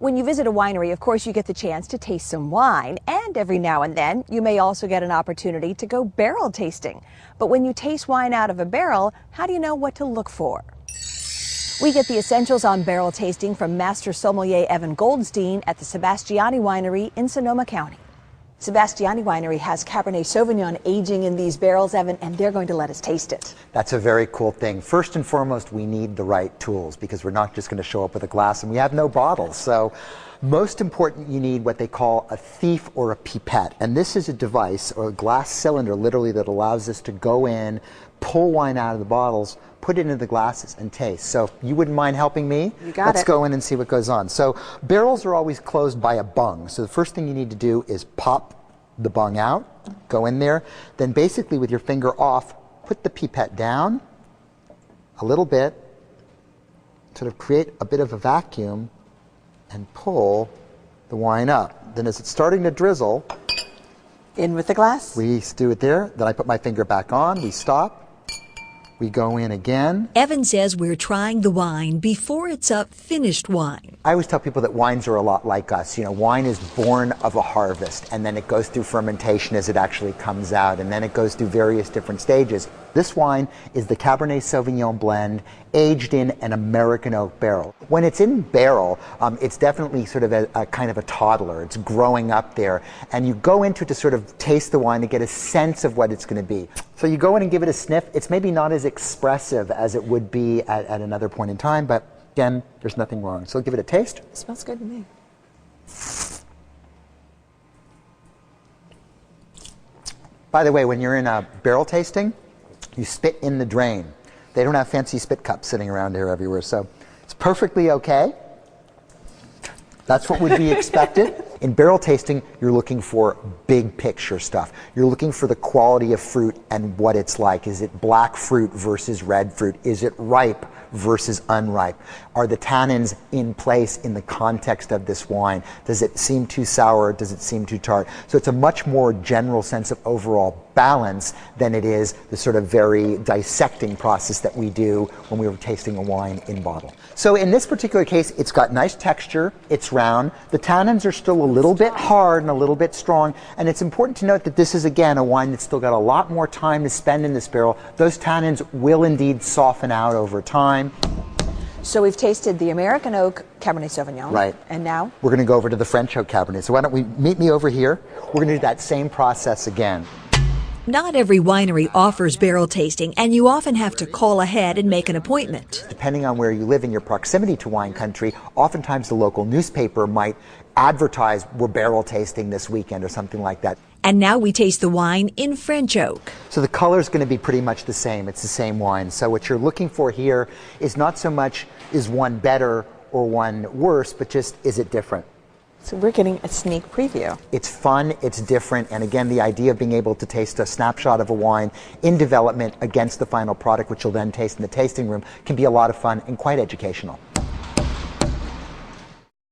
When you visit a winery, of course, you get the chance to taste some wine, and every now and then you may also get an opportunity to go barrel tasting. But when you taste wine out of a barrel, how do you know what to look for? We get the essentials on barrel tasting from Master Sommelier Evan Goldstein at the Sebastiani Winery in Sonoma County. Sebastiani Winery has Cabernet Sauvignon aging in these barrels, Evan, and they're going to let us taste it. That's a very cool thing. First and foremost, we need the right tools because we're not just going to show up with a glass and we have no bottles. So most important, you need what they call a thief or a pipette. And this is a device or a glass cylinder literally that allows us to go in, pull wine out of the bottles, put it into the glasses and taste. So you wouldn't mind helping me? You got Let's it. go in and see what goes on. So barrels are always closed by a bung. So the first thing you need to do is pop the bung out, go in there, then basically with your finger off, put the pipette down a little bit, sort of create a bit of a vacuum and pull the wine up. Then as it's starting to drizzle, In with the glass? we do it there. Then I put my finger back on, we stop, we go in again. Evan says we're trying the wine before it's a finished wine. I always tell people that wines are a lot like us. You know, wine is born of a harvest, and then it goes through fermentation as it actually comes out, and then it goes through various different stages. This wine is the Cabernet Sauvignon blend, aged in an American oak barrel. When it's in barrel, it's definitely sort of a kind of a toddler. It's growing up there, and you go into it to sort of taste the wine to get a sense of what it's going to be. So you go in and give it a sniff. It's maybe not as expressive as it would be at another point in time, but again, there's nothing wrong. So give it a taste. It smells good to me. By the way, when you're in a barrel tasting, you spit in the drain. They don't have fancy spit cups sitting around here everywhere, so it's perfectly okay. That's what would be expected. In barrel tasting, you're looking for big picture stuff. You're looking for the quality of fruit and what it's like. Is it black fruit versus red fruit? Is it ripe versus unripe? Are the tannins in place in the context of this wine? Does it seem too sour? Does it seem too tart? So it's a much more general sense of overall balance than it is the sort of very dissecting process that we do when we were tasting a wine in bottle. So in this particular case, it's got nice texture, it's round, the tannins are still a little bit hard and a little bit strong, and it's important to note that this is again a wine that's still got a lot more time to spend in this barrel. Those tannins will indeed soften out over time. So we've tasted the American oak Cabernet Sauvignon. Right. And now? We're going to go over to the French oak Cabernet. So why don't we meet me over here? We're going to do that same process again. Not every winery offers barrel tasting, and you often have to call ahead and make an appointment. Depending on where you live in your proximity to wine country, oftentimes the local newspaper might advertise we're barrel tasting this weekend or something like that. And now we taste the wine in French oak. So the color is going to be pretty much the same. It's the same wine. So what you're looking for here is not so much is one better or one worse, but just is it different? So we're getting a sneak preview. It's fun, it's different, and again, the idea of being able to taste a snapshot of a wine in development against the final product, which you'll then taste in the tasting room, can be a lot of fun and quite educational.